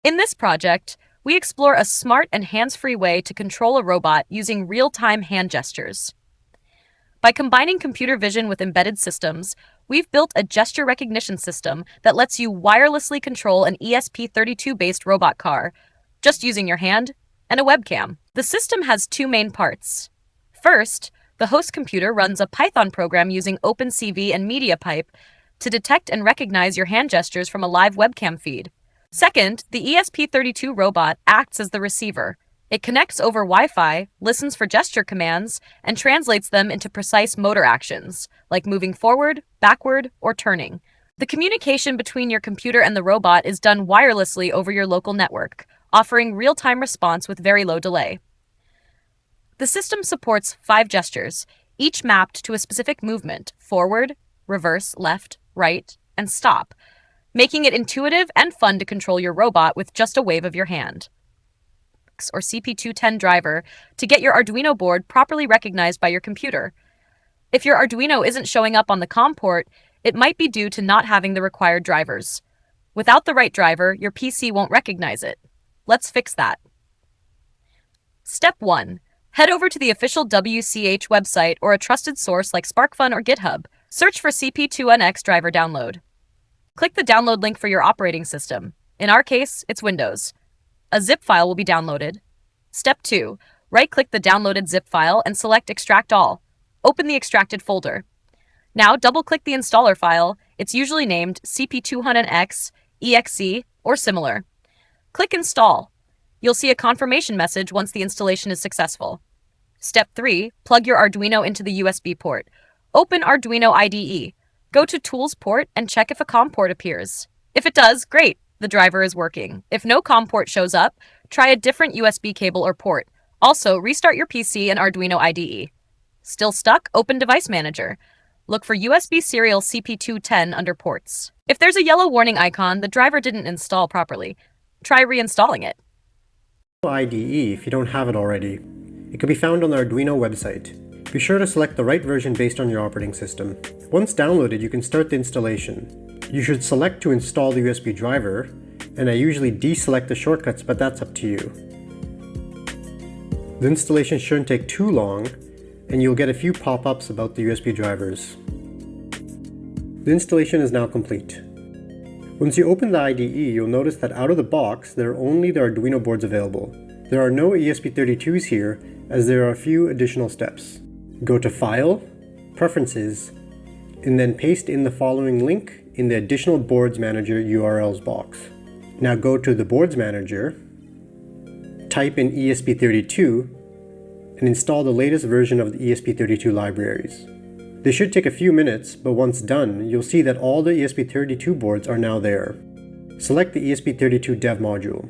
In this project, we explore a smart and hands-free way to control a robot using real-time hand gestures. By combining computer vision with embedded systems, we've built a gesture recognition system that lets you wirelessly control an ESP32-based robot car, just using your hand and a webcam. The system has two main parts. First, the host computer runs a Python program using OpenCV and MediaPipe to detect and recognize your hand gestures from a live webcam feed. Second, the ESP32 robot acts as the receiver. It connects over Wi-Fi, listens for gesture commands, and translates them into precise motor actions, like moving forward, backward, or turning. The communication between your computer and the robot is done wirelessly over your local network, offering real-time response with very low delay. The system supports 5 gestures, each mapped to a specific movement: forward, reverse, left, right, and stop, making it intuitive and fun to control your robot with just a wave of your hand. Or CP210 driver to get your Arduino board properly recognized by your computer. If your Arduino isn't showing up on the COM port, it might be due to not having the required drivers. Without the right driver, your PC won't recognize it. Let's fix that. Step 1. Head over to the official WCH website or a trusted source like SparkFun or GitHub. Search for CP2NX driver download. Click the download link for your operating system. In our case, it's Windows. A zip file will be downloaded. Step 2. Right-click the downloaded zip file and select Extract All. Open the extracted folder. Now double-click the installer file. It's usually named CP200X, EXE, or similar. Click Install. You'll see a confirmation message once the installation is successful. Step 3. Plug your Arduino into the USB port. Open Arduino IDE. Go to Tools port and check if a COM port appears. If it does, great, the driver is working. If no COM port shows up, try a different USB cable or port. Also, restart your PC and Arduino IDE. Still stuck? Open Device Manager. Look for USB serial CP210 under ports. If there's a yellow warning icon, the driver didn't install properly. Try reinstalling it. IDE if you don't have it already. It can be found on the Arduino website. Be sure to select the right version based on your operating system. Once downloaded, you can start the installation. You should select to install the USB driver, and I usually deselect the shortcuts, but that's up to you. The installation shouldn't take too long, and you'll get a few pop-ups about the USB drivers. The installation is now complete. Once you open the IDE, you'll notice that out of the box, there are only the Arduino boards available. There are no ESP32s here, as there are a few additional steps. Go to File, Preferences, and then paste in the following link in the Additional Boards Manager URLs box. Now go to the Boards Manager, type in ESP32, and install the latest version of the ESP32 libraries. This should take a few minutes, but once done, you'll see that all the ESP32 boards are now there. Select the ESP32 dev module.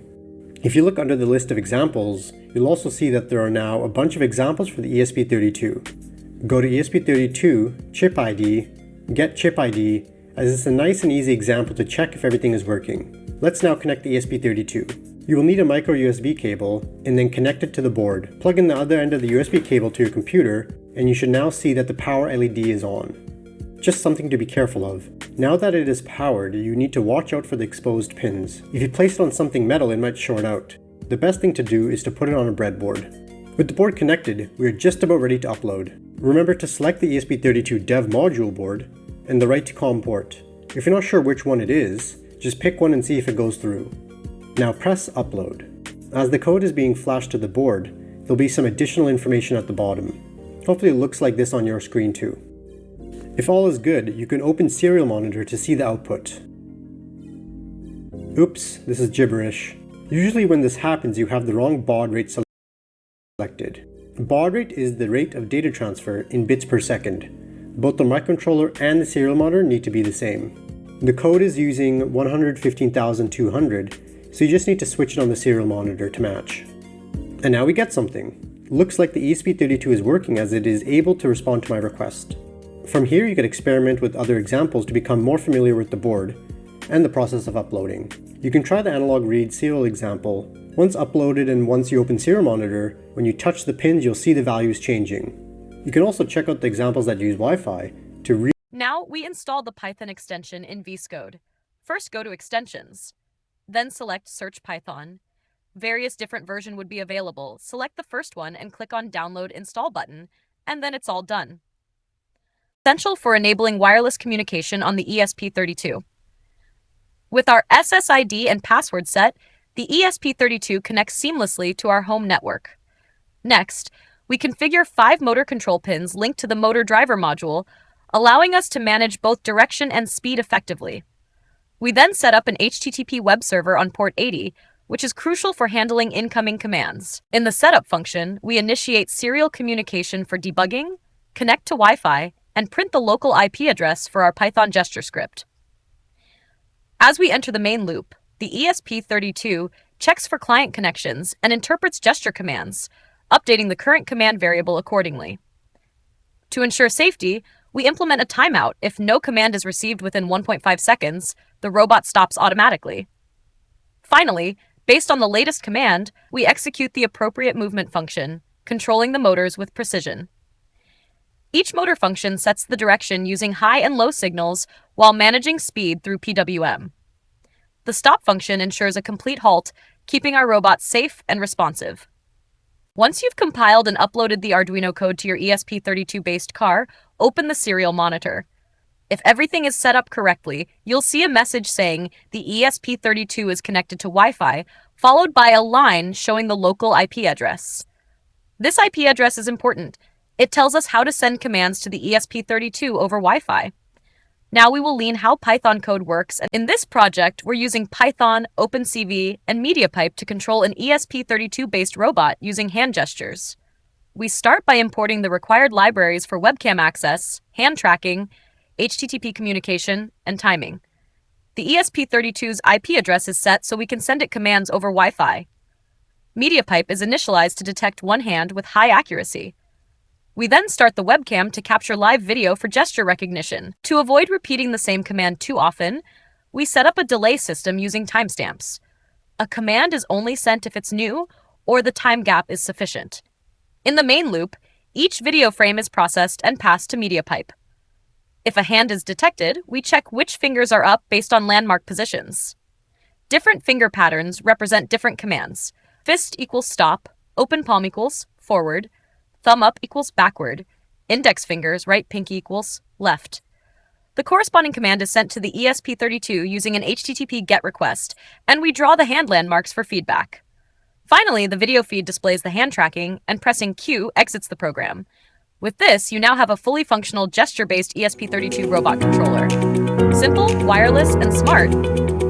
If you look under the list of examples, you'll also see that there are now a bunch of examples for the ESP32. Go to ESP32, Chip ID, Get Chip ID, as it's a nice and easy example to check if everything is working. Let's now connect the ESP32. You will need a micro USB cable and then connect it to the board. Plug in the other end of the USB cable to your computer, and you should now see that the power LED is on. Just something to be careful of. Now that it is powered, you need to watch out for the exposed pins. If you place it on something metal, it might short out. The best thing to do is to put it on a breadboard. With the board connected, we are just about ready to upload. Remember to select the ESP32 dev module board and the right to COM port. If you're not sure which one it is, just pick one and see if it goes through. Now press upload. As the code is being flashed to the board, there'll be some additional information at the bottom. Hopefully it looks like this on your screen too. If all is good, you can open Serial Monitor to see the output. Oops, this is gibberish. Usually when this happens, you have the wrong baud rate selected. Baud rate is the rate of data transfer in bits per second. Both the microcontroller and the serial monitor need to be the same. The code is using 115,200, so you just need to switch it on the serial monitor to match. And now we get something. Looks like the ESP32 is working as it is able to respond to my request. From here you can experiment with other examples to become more familiar with the board and the process of uploading. You can try the analog read serial example. Once uploaded and once you open Serial Monitor, when you touch the pins you'll see the values changing. You can also check out the examples that use Wi-Fi to read. Now we install the Python extension in VS Code. First go to Extensions. Then select Search Python. Various different versions would be available. Select the first one and click on Download Install button, and then it's all done. Essential for enabling wireless communication on the ESP32. With our SSID and password set, the ESP32 connects seamlessly to our home network. Next, we configure 5 motor control pins linked to the motor driver module, allowing us to manage both direction and speed effectively. We then set up an HTTP web server on port 80, which is crucial for handling incoming commands. In the setup function, we initiate serial communication for debugging, connect to Wi-Fi, and print the local IP address for our Python gesture script. As we enter the main loop, the ESP32 checks for client connections and interprets gesture commands, updating the current command variable accordingly. To ensure safety, we implement a timeout. If no command is received within 1.5 seconds, the robot stops automatically. Finally, based on the latest command, we execute the appropriate movement function, controlling the motors with precision. Each motor function sets the direction using high and low signals while managing speed through PWM. The stop function ensures a complete halt, keeping our robot safe and responsive. Once you've compiled and uploaded the Arduino code to your ESP32-based car, open the serial monitor. If everything is set up correctly, you'll see a message saying the ESP32 is connected to Wi-Fi, followed by a line showing the local IP address. This IP address is important. It tells us how to send commands to the ESP32 over Wi-Fi. Now we will learn how Python code works. In this project, we're using Python, OpenCV, and MediaPipe to control an ESP32-based robot using hand gestures. We start by importing the required libraries for webcam access, hand tracking, HTTP communication, and timing. The ESP32's IP address is set so we can send it commands over Wi-Fi. MediaPipe is initialized to detect one hand with high accuracy. We then start the webcam to capture live video for gesture recognition. To avoid repeating the same command too often, we set up a delay system using timestamps. A command is only sent if it's new or the time gap is sufficient. In the main loop, each video frame is processed and passed to MediaPipe. If a hand is detected, we check which fingers are up based on landmark positions. Different finger patterns represent different commands. Fist equals stop, open palm equals forward, thumb up equals backward, index fingers, right pinky equals left. The corresponding command is sent to the ESP32 using an HTTP GET request, and we draw the hand landmarks for feedback. Finally, the video feed displays the hand tracking, and pressing Q exits the program. With this, you now have a fully functional gesture-based ESP32 robot controller. Simple, wireless, and smart.